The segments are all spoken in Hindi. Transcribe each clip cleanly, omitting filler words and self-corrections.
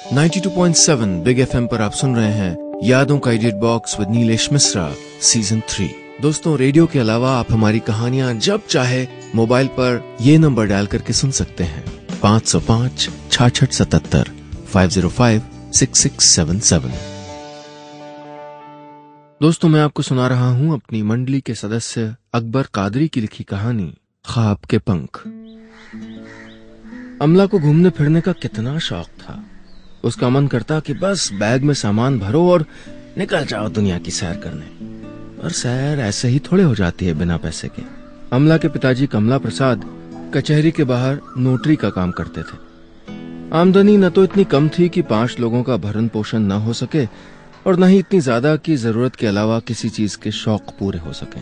92.7 बिग एफएम पर आप सुन रहे हैं यादों का edit box with Nilesh Mishra season 3। दोस्तों, रेडियो के अलावा आप हमारी कहानियां जब चाहे मोबाइल पर ये नंबर डायल करके सुन सकते हैं 505-6677 505-6677। दोस्तों, मैं आपको सुना रहा हूं अपनी मंडली के सदस्य अकबर कादरी की लिखी कहानी ख्वाब के पंख। अमला को घूमने फिरने का कितना शौक था। उसका मन करता कि बस बैग में सामान भरो और निकल जाओ दुनिया की सैर करने। पर सैर ऐसे ही थोड़े हो जाती है बिना पैसे के। अमला के पिताजी कमला प्रसाद कचहरी के बाहर नोटरी का काम करते थे। आमदनी न तो इतनी कम थी कि 5 लोगों का भरण पोषण न हो सके और न ही इतनी ज्यादा कि जरूरत के अलावा किसी चीज के शौक पूरे हो सके।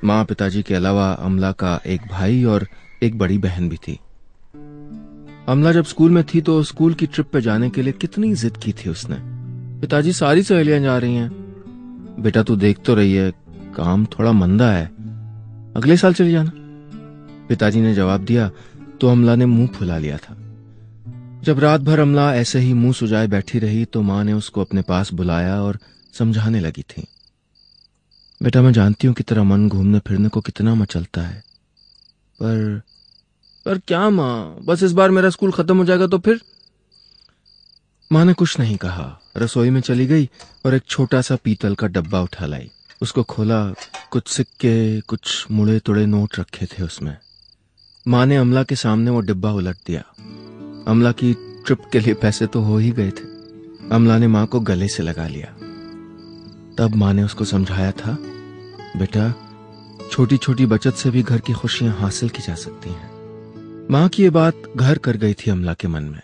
माँ पिताजी के अलावा अमला का एक भाई और एक बड़ी बहन भी थी। अमला जब स्कूल में थी तो स्कूल की ट्रिप पे जाने के लिए कितनी जिद की थी उसने। पिताजी, सारी सहेलियां जा रही हैं। बेटा तू देख तो रही है, काम थोड़ा मंदा है, अगले साल चली जाना। पिताजी ने जवाब दिया तो अमला ने मुंह फुला लिया था। जब रात भर अमला ऐसे ही मुंह सुजाए बैठी रही तो माँ ने उसको अपने पास बुलाया और समझाने लगी थी। बेटा, मैं जानती हूं कि तेरा मन घूमने फिरने को कितना मचलता है, पर क्या माँ, बस इस बार मेरा स्कूल खत्म हो जाएगा तो फिर। माँ ने कुछ नहीं कहा, रसोई में चली गई और एक छोटा सा पीतल का डब्बा उठा लाई। उसको खोला, कुछ सिक्के, कुछ मुड़े तुड़े नोट रखे थे उसमें। माँ ने अमला के सामने वो डिब्बा उलट दिया। अमला की ट्रिप के लिए पैसे तो हो ही गए थे। अमला ने माँ को गले से लगा लिया। तब माँ ने उसको समझाया था, बेटा छोटी छोटी बचत से भी घर की खुशियां हासिल की जा सकती हैं। माँ की ये बात घर कर गई थी अमला के मन में।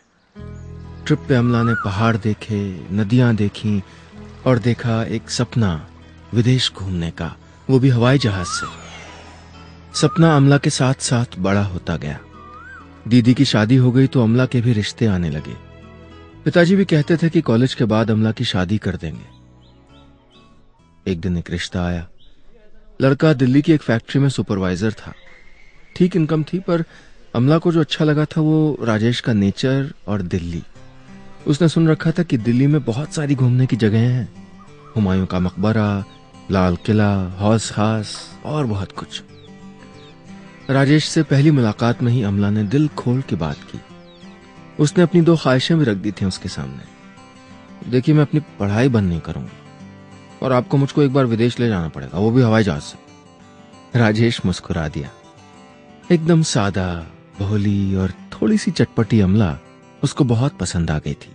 ट्रिप पे अमला ने पहाड़ देखे, नदियां देखी और देखा एक सपना विदेश घूमने का, वो भी हवाई जहाज से। सपना अमला के साथ साथ बड़ा होता गया। दीदी की शादी हो गई तो अमला के भी रिश्ते आने लगे। पिताजी भी कहते थे कि कॉलेज के बाद अमला की शादी कर देंगे। एक दिन एक रिश्ता आया। लड़का दिल्ली की एक फैक्ट्री में सुपरवाइजर था। ठीक इनकम थी, पर अमला को जो अच्छा लगा था वो राजेश का नेचर और दिल्ली। उसने सुन रखा था कि दिल्ली में बहुत सारी घूमने की जगहें हैं। हुमायूं का मकबरा, लाल किला, हौस खास और बहुत कुछ। राजेश से पहली मुलाकात में ही अमला ने दिल खोल के बात की। उसने अपनी 2 ख्वाहिशें भी रख दी थी उसके सामने। देखिए, मैं अपनी पढ़ाई बंद नहीं करूंगी और आपको मुझको एक बार विदेश ले जाना पड़ेगा, वो भी हवाई जहाज से। राजेश मुस्कुरा दिया। एकदम सादा, भोली और थोड़ी सी चटपटी अमला उसको बहुत पसंद आ गई थी।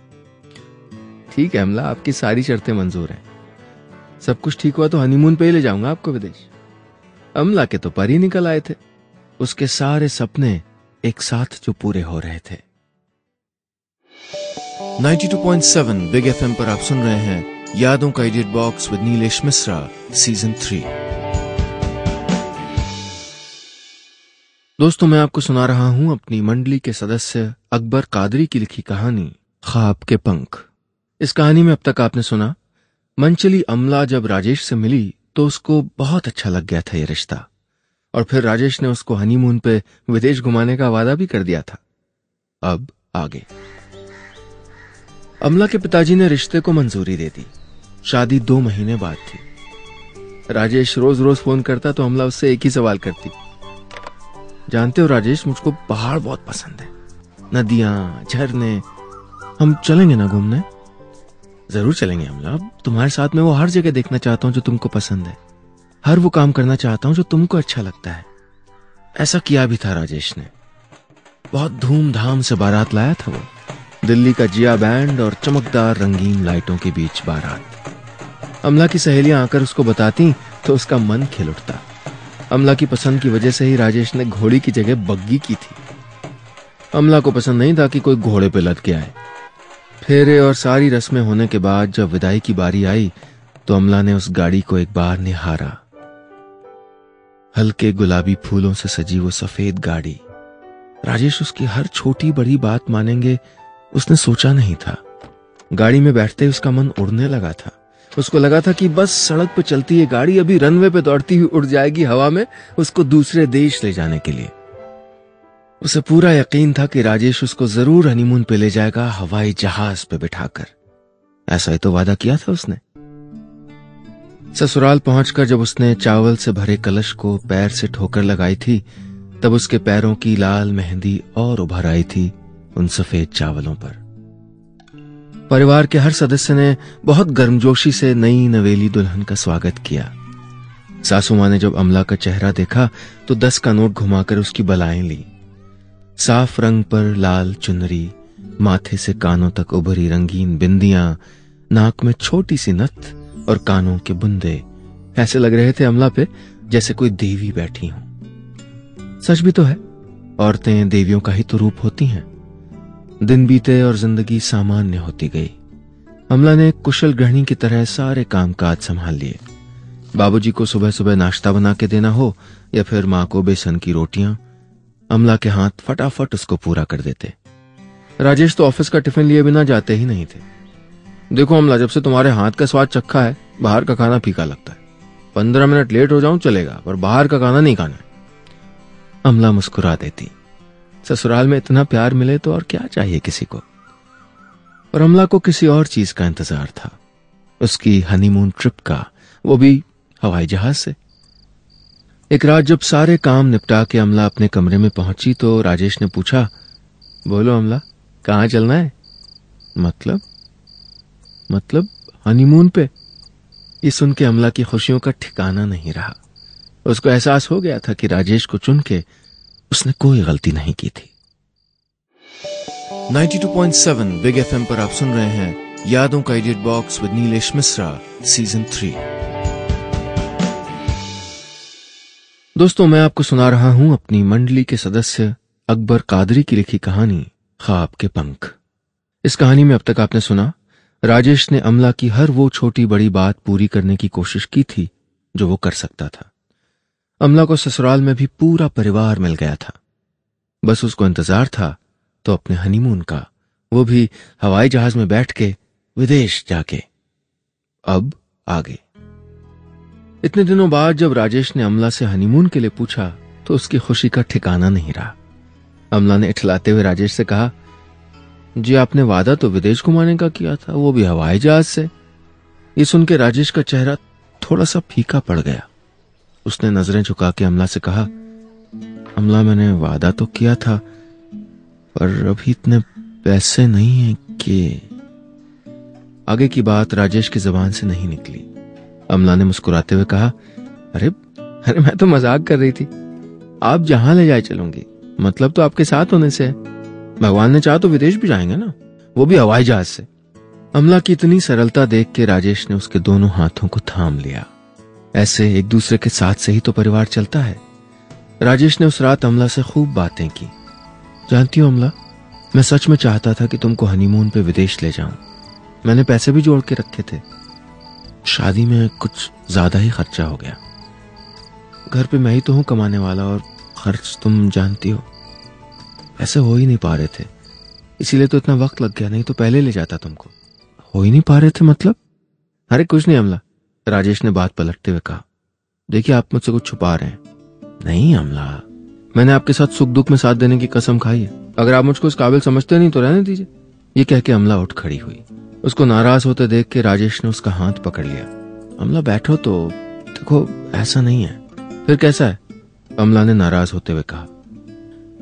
ठीक है अमला, आपकी सारी शर्तें मंजूर हैं। सब कुछ ठीक हुआ तो हनीमून पे ही ले जाऊंगा आपको विदेश। अमला के तो पर ही निकल आए थे। उसके सारे सपने एक साथ जो पूरे हो रहे थे। 92.7 बिग एफएम पर आप सुन रहे हैं यादों का edit box with Nilesh Mishra season 3। दोस्तों, मैं आपको सुना रहा हूं अपनी मंडली के सदस्य अकबर कादरी की लिखी कहानी ख्वाब के पंख। इस कहानी में अब तक आपने सुना, मंचली अमला जब राजेश से मिली तो उसको बहुत अच्छा लग गया था ये रिश्ता, और फिर राजेश ने उसको हनीमून पे विदेश घुमाने का वादा भी कर दिया था। अब आगे। अमला के पिताजी ने रिश्ते को मंजूरी दे दी। शादी 2 महीने बाद थी। राजेश रोज रोज फोन करता तो अमला उससे एक ही सवाल करती, जानते हो राजेश, मुझको पहाड़ बहुत पसंद है, नदियां, झरने, हम चलेंगे ना घूमने? जरूर चलेंगे अमला, तुम्हारे साथ में वो हर जगह देखना चाहता हूं जो तुमको पसंद है, हर वो काम करना चाहता हूं जो तुमको अच्छा लगता है। ऐसा किया भी था राजेश ने। बहुत धूमधाम से बारात लाया था वो। दिल्ली का जिया बैंड और चमकदार रंगीन लाइटों के बीच बारात। अमला की सहेलियां आकर उसको बताती तो उसका मन खिल उठता। अमला की पसंद की वजह से ही राजेश ने घोड़ी की जगह बग्गी की थी। अमला को पसंद नहीं था कि कोई घोड़े पे लद के आए। फेरे और सारी रस्में होने के बाद जब विदाई की बारी आई तो अमला ने उस गाड़ी को एक बार निहारा। हल्के गुलाबी फूलों से सजी वो सफेद गाड़ी। राजेश उसकी हर छोटी बड़ी बात मानेंगे उसने सोचा नहीं था। गाड़ी में बैठते ही उसका मन उड़ने लगा था। उसको लगा था कि बस सड़क पे चलती ये गाड़ी अभी रनवे पे दौड़ती हुई उड़ जाएगी हवा में, उसको दूसरे देश ले जाने के लिए। उसे पूरा यकीन था कि राजेश उसको जरूर हनीमून पे ले जाएगा, हवाई जहाज पे बिठाकर। ऐसा ही तो वादा किया था उसने। ससुराल पहुंचकर जब उसने चावल से भरे कलश को पैर से ठोकर लगाई थी, तब उसके पैरों की लाल मेहंदी और उभर आई थी उन सफेद चावलों पर। परिवार के हर सदस्य ने बहुत गर्मजोशी से नई नवेली दुल्हन का स्वागत किया। सासू मां ने जब अमला का चेहरा देखा तो 10 का नोट घुमाकर उसकी बलाएं ली। साफ रंग पर लाल चुनरी, माथे से कानों तक उभरी रंगीन बिंदियां, नाक में छोटी सी नथ और कानों के बुंदे ऐसे लग रहे थे अमला पे जैसे कोई देवी बैठी हो। सच भी तो है, औरतें देवियों का ही तो रूप होती हैं। दिन बीते और जिंदगी सामान्य होती गई। अमला ने कुशल गृहिणी की तरह सारे कामकाज संभाल लिए। बाबूजी को सुबह सुबह नाश्ता बना के देना हो या फिर मां को बेसन की रोटियां, अमला के हाथ फटाफट उसको पूरा कर देते। राजेश तो ऑफिस का टिफिन लिए बिना जाते ही नहीं थे। देखो अमला, जब से तुम्हारे हाथ का स्वाद चखा है, बाहर का खाना फीका लगता है। 15 मिनट लेट हो जाऊं चलेगा, पर बाहर का खाना नहीं खाना है। अमला मुस्कुरा देती। ससुराल में इतना प्यार मिले तो और क्या चाहिए किसी को। पर अमला को किसी और चीज का इंतजार था, उसकी हनीमून ट्रिप का, वो भी हवाई जहाज से। एक रात जब सारे काम निपटा के अमला अपने कमरे में पहुंची तो राजेश ने पूछा, बोलो अमला, कहां चलना है? मतलब हनीमून पे। ये सुन के अमला की खुशियों का ठिकाना नहीं रहा। उसको एहसास हो गया था कि राजेश को चुन के उसने कोई गलती नहीं की थी। 92.7 बिग एफएम पर आप सुन रहे हैं यादों का edit box with Nilesh Mishra, season 3। दोस्तों, मैं आपको सुना रहा हूं अपनी मंडली के सदस्य अकबर कादरी की लिखी कहानी ख्वाब के पंख। इस कहानी में अब तक आपने सुना, राजेश ने अमला की हर वो छोटी बड़ी बात पूरी करने की कोशिश की थी जो वो कर सकता था। अमला को ससुराल में भी पूरा परिवार मिल गया था। बस उसको इंतजार था तो अपने हनीमून का, वो भी हवाई जहाज में बैठ के विदेश जाके। अब आगे। इतने दिनों बाद जब राजेश ने अमला से हनीमून के लिए पूछा तो उसकी खुशी का ठिकाना नहीं रहा। अमला ने इठलाते हुए राजेश से कहा, जी आपने वादा तो विदेश घुमाने का किया था, वो भी हवाई जहाज से। ये सुन के राजेश का चेहरा थोड़ा सा फीका पड़ गया। उसने नजरें झुका के अमला से कहा, अमला मैंने वादा तो किया था, पर अभी इतने पैसे नहीं हैं कि। आगे की बात राजेश की जुबान से नहीं निकली। अमला ने मुस्कुराते हुए कहा, अरे मैं तो मजाक कर रही थी। आप जहां ले जाए चलूंगी, मतलब तो आपके साथ होने से है। भगवान ने चाहा तो विदेश भी जाएंगे ना, वो भी हवाई जहाज से। अमला की इतनी सरलता देख के राजेश ने उसके दोनों हाथों को थाम लिया। ऐसे एक दूसरे के साथ से ही तो परिवार चलता है। राजेश ने उस रात अमला से खूब बातें की। जानती हो अमला, मैं सच में चाहता था कि तुमको हनीमून पे विदेश ले जाऊं। मैंने पैसे भी जोड़ के रखे थे। शादी में कुछ ज्यादा ही खर्चा हो गया। घर पे मैं ही तो हूं कमाने वाला, और खर्च तुम जानती हो, ऐसे हो ही नहीं पा रहे थे। इसीलिए तो इतना वक्त लग गया, नहीं तो पहले ले जाता तुमको। हो ही नहीं पा रहे थे मतलब? अरे कुछ नहीं अमला, राजेश ने बात पलटते हुए कहा। देखिए, आप मुझसे कुछ छुपा रहे हैं। नहीं अमला, मैंने आपके साथ सुख दुख में साथ देने की कसम खाई है। अगर आप मुझको इस काबिल समझते नहीं तो रहने दीजिए। ये कह के अमला उठ खड़ी हुई। उसको नाराज होते देख के राजेश ने उसका हाथ पकड़ लिया। अमला बैठो तो, देखो ऐसा नहीं है। फिर कैसा है? अमला ने नाराज होते हुए कहा।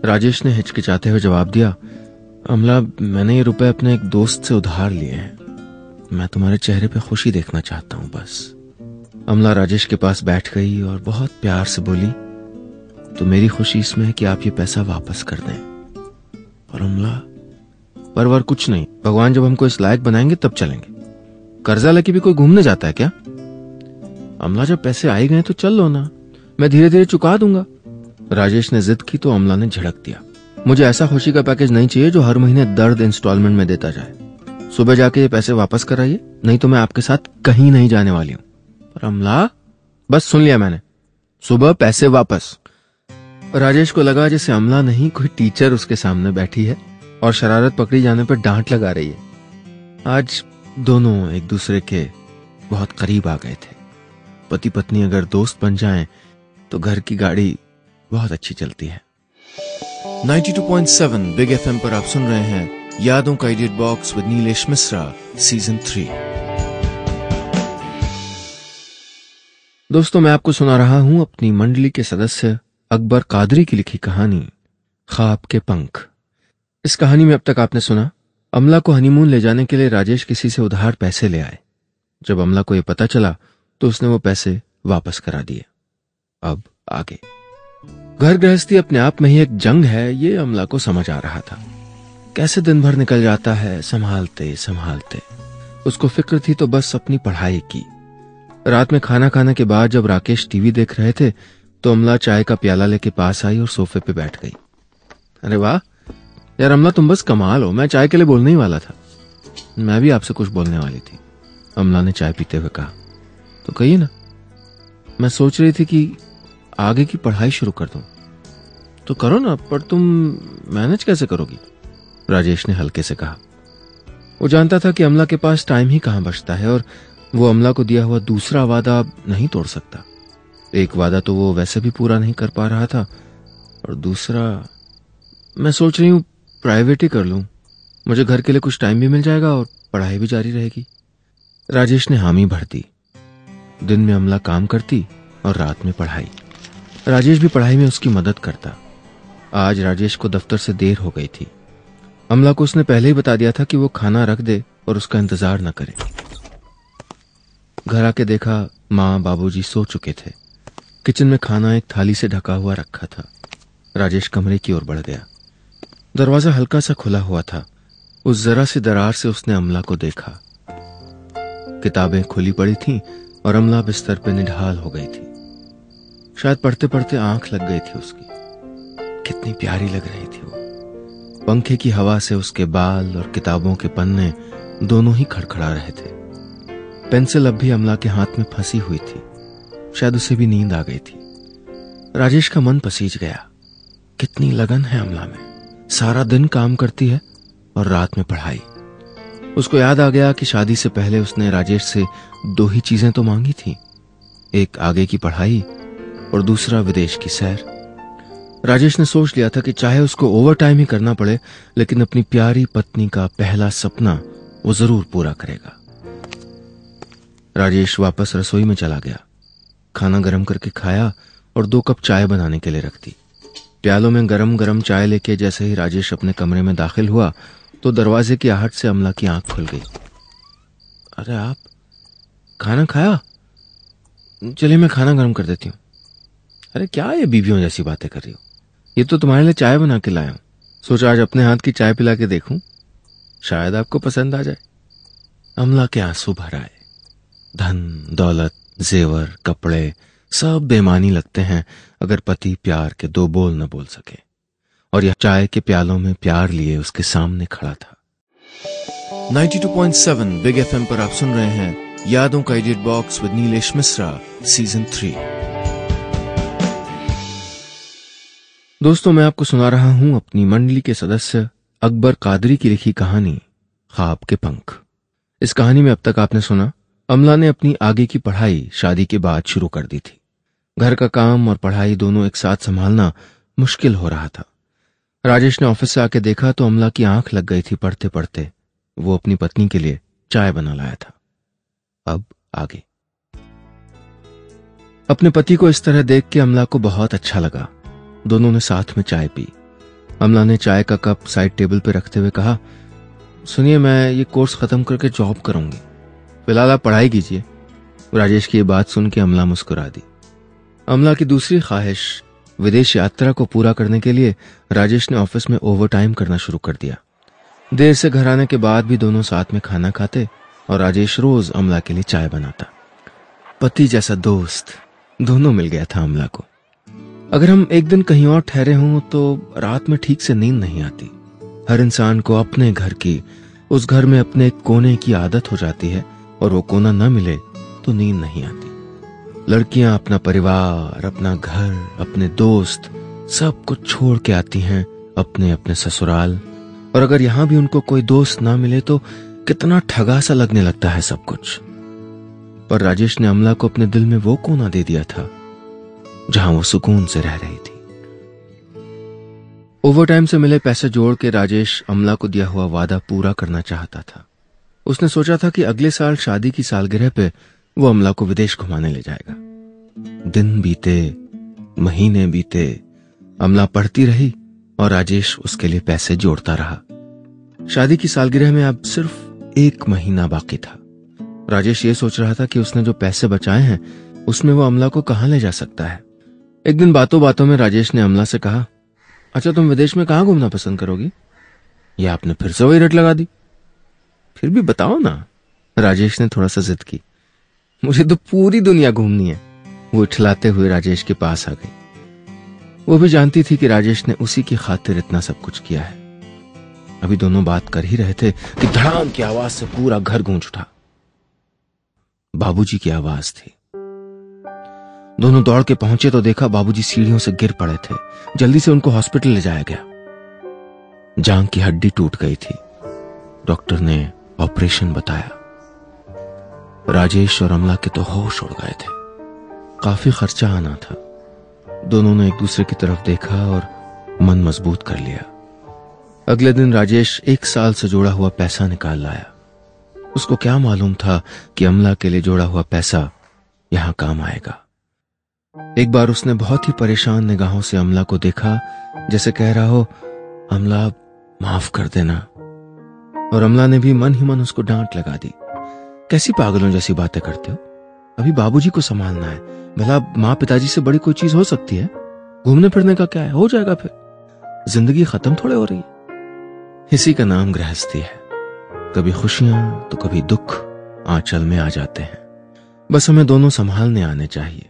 राजेश ने हिचकिचाते हुए जवाब दिया, अमला मैंने ये रुपए अपने एक दोस्त से उधार लिए हैं। मैं तुम्हारे चेहरे पे खुशी देखना चाहता हूं बस। अमला राजेश के पास बैठ गई और बहुत प्यार से बोली, तो मेरी खुशी इसमें है कि आप ये पैसा वापस कर दें। और अमला, परवर कुछ नहीं, भगवान जब हमको इस लायक बनाएंगे तब चलेंगे। कर्जा लेके भी कोई घूमने जाता है क्या? अमला, जब पैसे आ ही गए तो चल लो ना, मैं धीरे धीरे चुका दूंगा। राजेश ने जिद की तो अमला ने झड़क दिया, मुझे ऐसा खुशी का पैकेज नहीं चाहिए जो हर महीने दर्द इंस्टॉलमेंट में देता जाए। सुबह जाके ये पैसे वापस कराइए, नहीं तो मैं आपके साथ कहीं नहीं जाने वाली हूं। पर अमला, बस सुन लिया मैंने, सुबह पैसे वापस। राजेश को लगा जैसे अमला नहीं कोई टीचर उसके सामने बैठी है और शरारत पकड़ी जाने पर डांट लगा रही है। आज दोनों एक दूसरे के बहुत करीब आ गए थे। पति पत्नी अगर दोस्त बन जाएं तो घर की गाड़ी बहुत अच्छी चलती है। 92.7 बिग एफएम पर आप सुन रहे हैं यादों का edit box with Nilesh Mishra season 3। दोस्तों, मैं आपको सुना रहा हूं अपनी मंडली के सदस्य अकबर कादरी की लिखी कहानी ख्वाब के पंख। इस कहानी में अब तक आपने सुना, अमला को हनीमून ले जाने के लिए राजेश किसी से उधार पैसे ले आए। जब अमला को यह पता चला तो उसने वो पैसे वापस करा दिए। अब आगे। घर गृहस्थी अपने आप में ही एक जंग है, ये अमला को समझ आ रहा था। कैसे दिन भर निकल जाता है संभालते संभालते। उसको फिक्र थी तो बस अपनी पढ़ाई की। रात में खाना खाने के बाद जब राकेश टीवी देख रहे थे तो अमला चाय का प्याला लेके पास आई और सोफे पे बैठ गई। अरे वाह यार अमला, तुम बस कमाल हो। मैं चाय के लिए बोलने ही वाला था। मैं भी आपसे कुछ बोलने वाली थी, अमला ने चाय पीते हुए कहा। तो कहिए ना। मैं सोच रही थी कि आगे की पढ़ाई शुरू कर दूं। तो करो ना, पर तुम मैनेज कैसे करोगी? राजेश ने हल्के से कहा। वो जानता था कि अमला के पास टाइम ही कहां बचता है और वो अमला को दिया हुआ दूसरा वादा नहीं तोड़ सकता। एक वादा तो वो वैसे भी पूरा नहीं कर पा रहा था और दूसरा, मैं सोच रही हूं प्राइवेट ही कर लूं। मुझे घर के लिए कुछ टाइम भी मिल जाएगा और पढ़ाई भी जारी रहेगी। राजेश ने हामी भर दी। दिन में अमला काम करती और रात में पढ़ाई। राजेश भी पढ़ाई में उसकी मदद करता। आज राजेश को दफ्तर से देर हो गई थी। अमला को उसने पहले ही बता दिया था कि वो खाना रख दे और उसका इंतजार न करे। घर आके देखा माँ बाबूजी सो चुके थे। किचन में खाना एक थाली से ढका हुआ रखा था। राजेश कमरे की ओर बढ़ गया। दरवाजा हल्का सा खुला हुआ था। उस जरा सी दरार से उसने अमला को देखा। किताबें खुली पड़ी थीं और अमला बिस्तर पे निढाल हो गई थी। शायद पढ़ते पढ़ते आंख लग गई थी उसकी। कितनी प्यारी लग रही थी वो। पंखे की हवा से उसके बाल और किताबों के पन्ने दोनों ही खड़खड़ा रहे थे। पेंसिल अब भी अमला के हाथ में फंसी हुई थी। शायद उसे भी नींद आ गई थी। राजेश का मन पसीज गया। कितनी लगन है अमला में। सारा दिन काम करती है और रात में पढ़ाई। उसको याद आ गया कि शादी से पहले उसने राजेश से दो ही चीजें तो मांगी थी, एक आगे की पढ़ाई और दूसरा विदेश की सैर। राजेश ने सोच लिया था कि चाहे उसको ओवर टाइम ही करना पड़े, लेकिन अपनी प्यारी पत्नी का पहला सपना वो जरूर पूरा करेगा। राजेश वापस रसोई में चला गया। खाना गरम करके खाया और 2 कप चाय बनाने के लिए रख दी। प्यालों में गरम गरम चाय लेके जैसे ही राजेश अपने कमरे में दाखिल हुआ तो दरवाजे की आहट से अमला की आंख खुल गई। अरे आप खाना खाया? चलिए मैं खाना गरम कर देती हूँ। अरे क्या ये बीवियों जैसी बातें कर रही हो? ये तो तुम्हारे लिए चाय बना के लाया हूं। सोचा आज अपने हाथ की चाय पिला के देखूं, शायद आपको पसंद आ जाए। अमला के आंसू भर आए। धन दौलत जेवर कपड़े सब बेमानी लगते हैं अगर पति प्यार के 2 बोल न बोल सके। और यह चाय के प्यालों में प्यार लिए उसके सामने खड़ा था। 92.7 बिग एफएम पर आप सुन रहे हैं यादों का edit box with Nilesh Mishra season 3। दोस्तों, मैं आपको सुना रहा हूं अपनी मंडली के सदस्य अकबर कादरी की लिखी कहानी ख्वाब के पंख। इस कहानी में अब तक आपने सुना, अमला ने अपनी आगे की पढ़ाई शादी के बाद शुरू कर दी थी। घर का काम और पढ़ाई दोनों एक साथ संभालना मुश्किल हो रहा था। राजेश ने ऑफिस से आके देखा तो अमला की आंख लग गई थी पढ़ते पढ़ते। वो अपनी पत्नी के लिए चाय बना लाया था। अब आगे। अपने पति को इस तरह देख के अमला को बहुत अच्छा लगा। दोनों ने साथ में चाय पी। अमला ने चाय का कप साइड टेबल पर रखते हुए कहा, सुनिए मैं ये कोर्स खत्म करके जॉब करूंगी, फिलहाल आप पढ़ाई कीजिए। राजेश की ये बात सुन के अमला मुस्कुरा दी। अमला की दूसरी ख्वाहिश विदेश यात्रा को पूरा करने के लिए राजेश ने ऑफिस में ओवर टाइम करना शुरू कर दिया। देर से घर आने के बाद भी दोनों साथ में खाना खाते और राजेश रोज अमला के लिए चाय बनाता। पति जैसा दोस्त दोनों मिल गया था अमला को। अगर हम एक दिन कहीं और ठहरे हों तो रात में ठीक से नींद नहीं आती। हर इंसान को अपने घर की, उस घर में अपने एक कोने की आदत हो जाती है और वो कोना न मिले तो नींद नहीं आती। लड़कियां अपना परिवार, अपना घर, अपने दोस्त सब कुछ छोड़ के आती हैं अपने अपने ससुराल, और अगर यहां भी उनको कोई दोस्त ना मिले तो कितना ठगा सा लगने लगता है सब कुछ। पर राजेश ने अमला को अपने दिल में वो कोना दे दिया था जहां वो सुकून से रह रही थी। ओवरटाइम से मिले पैसे जोड़ के राजेश अमला को दिया हुआ वादा पूरा करना चाहता था। उसने सोचा था कि अगले साल शादी की सालगिरह पे वो अमला को विदेश घुमाने ले जाएगा। दिन बीते, महीने बीते, अमला पढ़ती रही और राजेश उसके लिए पैसे जोड़ता रहा। शादी की सालगिरह में अब सिर्फ 1 महीना बाकी था। राजेश ये सोच रहा था कि उसने जो पैसे बचाए हैं उसमें वो अमला को कहां ले जा सकता है। एक दिन बातों बातों में राजेश ने अमला से कहा, अच्छा तुम विदेश में कहां घूमना पसंद करोगी? या आपने फिर से वही रट लगा दी? फिर भी बताओ ना। राजेश ने थोड़ा सा जिद की। मुझे तो पूरी दुनिया घूमनी है। वो इठलाते हुए राजेश के पास आ गई। वो भी जानती थी कि राजेश ने उसी की खातिर इतना सब कुछ किया है। अभी दोनों बात कर ही रहे थे कि धड़ाम की आवाज से पूरा घर गूंज उठा। बाबूजी की आवाज थी। दोनों दौड़ के पहुंचे तो देखा बाबूजी सीढ़ियों से गिर पड़े थे। जल्दी से उनको हॉस्पिटल ले जाया गया। जांघ की हड्डी टूट गई थी। डॉक्टर ने ऑपरेशन बताया। राजेश और अमला के तो होश उड़ गए थे। काफी खर्चा आना था। दोनों ने एक दूसरे की तरफ देखा और मन मजबूत कर लिया। अगले दिन राजेश 1 साल से जोड़ा हुआ पैसा निकाल लाया। उसको क्या मालूम था कि अमला के लिए जोड़ा हुआ पैसा यहां काम आएगा। एक बार उसने बहुत ही परेशान निगाहों से अमला को देखा, जैसे कह रहा हो, अमला माफ कर देना। और अमला ने भी मन ही मन उसको डांट लगा दी। कैसी पागलों जैसी बातें करते हो? अभी बाबूजी को संभालना है। भला माँ पिताजी से बड़ी कोई चीज हो सकती है? घूमने फिरने का क्या है, हो जाएगा फिर। जिंदगी खत्म थोड़े हो रही है। इसी का नाम गृहस्थी है। कभी खुशियां तो कभी दुख आंचल में आ जाते हैं। बस हमें दोनों संभालने आने चाहिए।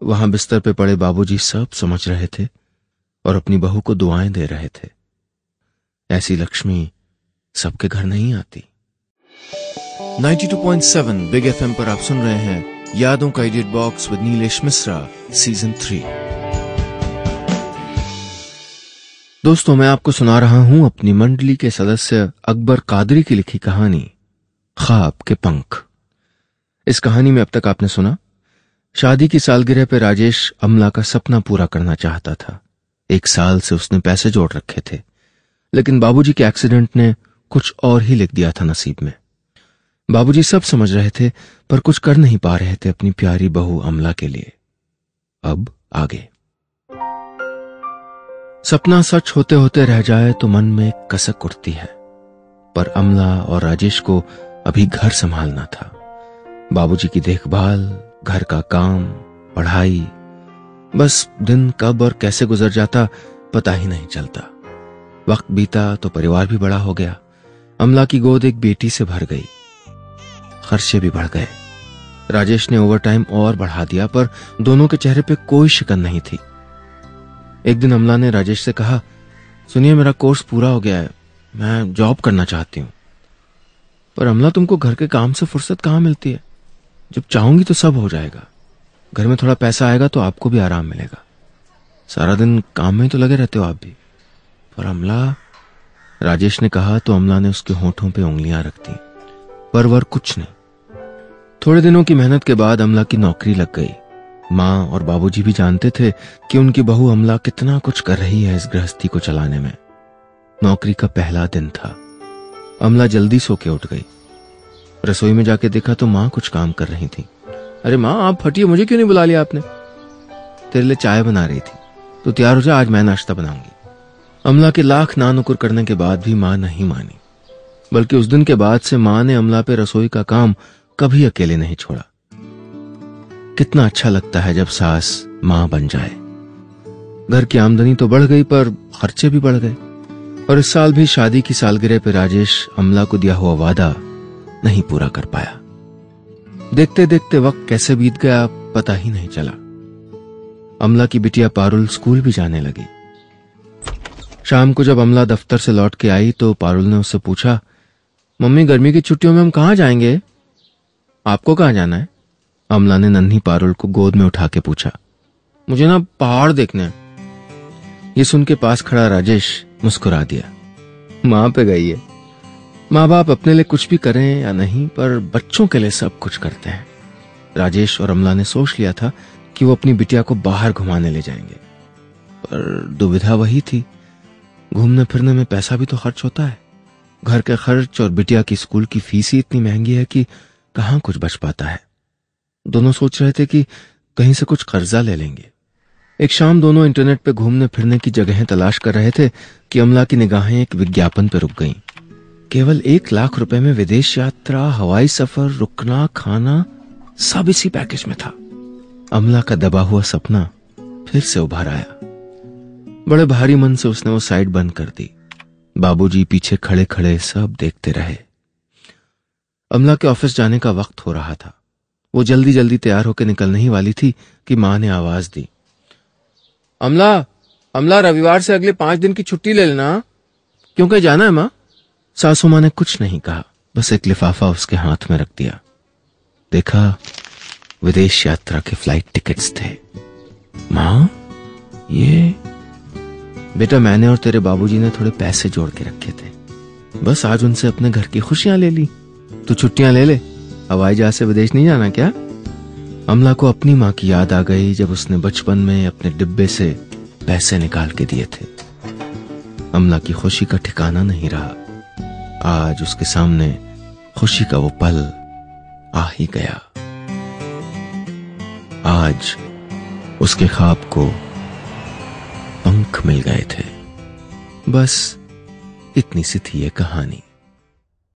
वहां बिस्तर पे पड़े बाबूजी सब समझ रहे थे और अपनी बहू को दुआएं दे रहे थे। ऐसी लक्ष्मी सबके घर नहीं आती। 92.7 बिग एफएम पर आप सुन रहे हैं यादों का edit box with Nilesh Mishra season 3। दोस्तों, मैं आपको सुना रहा हूं अपनी मंडली के सदस्य अकबर कादरी की लिखी कहानी ख्वाब के पंख। इस कहानी में अब तक आपने सुना, शादी की सालगिरह पे राजेश अमला का सपना पूरा करना चाहता था। 1 साल से उसने पैसे जोड़ रखे थे, लेकिन बाबूजी के एक्सीडेंट ने कुछ और ही लिख दिया था नसीब में। बाबूजी सब समझ रहे थे पर कुछ कर नहीं पा रहे थे अपनी प्यारी बहू अमला के लिए। अब आगे। सपना सच होते होते रह जाए तो मन में कसक उठती है, पर अमला और राजेश को अभी घर संभालना था। बाबूजी की देखभाल, घर का काम, पढ़ाई, बस दिन कब और कैसे गुजर जाता पता ही नहीं चलता। वक्त बीता तो परिवार भी बड़ा हो गया। अमला की गोद एक बेटी से भर गई। खर्चे भी बढ़ गए। राजेश ने ओवरटाइम और बढ़ा दिया, पर दोनों के चेहरे पे कोई शिकन नहीं थी। एक दिन अमला ने राजेश से कहा, सुनिए, मेरा कोर्स पूरा हो गया है, मैं जॉब करना चाहती हूँ। पर अमला, तुमको घर के काम से फुर्सत कहाँ मिलती है? जब चाहूंगी तो सब हो जाएगा। घर में थोड़ा पैसा आएगा तो आपको भी आराम मिलेगा। सारा दिन काम में ही तो लगे रहते हो आप भी। पर अमला, राजेश ने कहा तो अमला ने उसके होठों पे उंगलियां रख दी, पर वर कुछ नहीं। थोड़े दिनों की मेहनत के बाद अमला की नौकरी लग गई। माँ और बाबूजी भी जानते थे कि उनकी बहू अमला कितना कुछ कर रही है इस गृहस्थी को चलाने में। नौकरी का पहला दिन था। अमला जल्दी सो के उठ गई। रसोई में जाके देखा तो माँ कुछ काम कर रही थी। अरे माँ, आप हटिए, मुझे क्यों नहीं बुला लिया आपने? तेरे लिए चाय बना रही थी, तो तैयार हो जा, आज मैं नाश्ता बनाऊंगी। अमला के लाख ना नुकुर करने के बाद भी माँ नहीं मानी, बल्कि उस दिन के बाद से माँ ने अमला पे रसोई का काम कभी अकेले नहीं छोड़ा। कितना अच्छा लगता है जब सास माँ बन जाए। घर की आमदनी तो बढ़ गई, पर खर्चे भी बढ़ गए। और इस साल भी शादी की सालगिरह पे राजेश अमला को दिया हुआ वादा नहीं पूरा कर पाया। देखते देखते वक्त कैसे बीत गया पता ही नहीं चला। अमला की बिटिया पारुल स्कूल भी जाने लगी। शाम को जब अमला दफ्तर से लौट के आई तो पारुल ने उससे पूछा, मम्मी, गर्मी की छुट्टियों में हम कहाँ जाएंगे? आपको कहाँ जाना है? अमला ने नन्ही पारुल को गोद में उठा के पूछा। मुझे ना पहाड़ देखने हैं। ये सुन के पास खड़ा राजेश मुस्कुरा दिया। माँ पे गई है। माँ बाप अपने लिए कुछ भी करें या नहीं, पर बच्चों के लिए सब कुछ करते हैं। राजेश और अमला ने सोच लिया था कि वो अपनी बिटिया को बाहर घुमाने ले जाएंगे, पर दुविधा वही थी घूमने फिरने में पैसा भी तो खर्च होता है। घर के खर्च और बिटिया की स्कूल की फीस ही इतनी महंगी है कि कहां कुछ बच पाता है। दोनों सोच रहे थे कि कहीं से कुछ कर्जा ले लेंगे। एक शाम दोनों इंटरनेट पे घूमने फिरने की जगहें तलाश कर रहे थे कि अमला की निगाहें एक विज्ञापन पर रुक गईं। केवल 1 लाख रुपए में विदेश यात्रा, हवाई सफर, रुकना, खाना सब इसी पैकेज में था। अमला का दबा हुआ सपना फिर से उभर आया। बड़े भारी मन से उसने वो साइट बंद कर दी। बाबूजी पीछे खड़े खड़े सब देखते रहे। अमला के ऑफिस जाने का वक्त हो रहा था। वो जल्दी जल्दी तैयार होकर निकलने ही वाली थी कि मां ने आवाज दी, अमला, अमला, रविवार से अगले 5 दिन की छुट्टी ले लेना। क्यों कहीं जाना है मां? सासू मां ने कुछ नहीं कहा, बस एक लिफाफा उसके हाथ में रख दिया। देखा, विदेश यात्रा के फ्लाइट टिकट्स थे। मां, ये? बेटा, मैंने और तेरे बाबूजी ने थोड़े पैसे जोड़ के रखे थे, बस आज उनसे अपने घर की खुशियां ले ली। तू छुट्टियां ले ले, हवाई जहाज से विदेश नहीं जाना क्या? अमला को अपनी मां की याद आ गई जब उसने बचपन में अपने डिब्बे से पैसे निकाल के दिए थे। अमला की खुशी का ठिकाना नहीं रहा। आज उसके सामने खुशी का वो पल आ ही गया। आज उसके ख्वाब को पंख मिल गए थे। बस इतनी सी थी ये कहानी।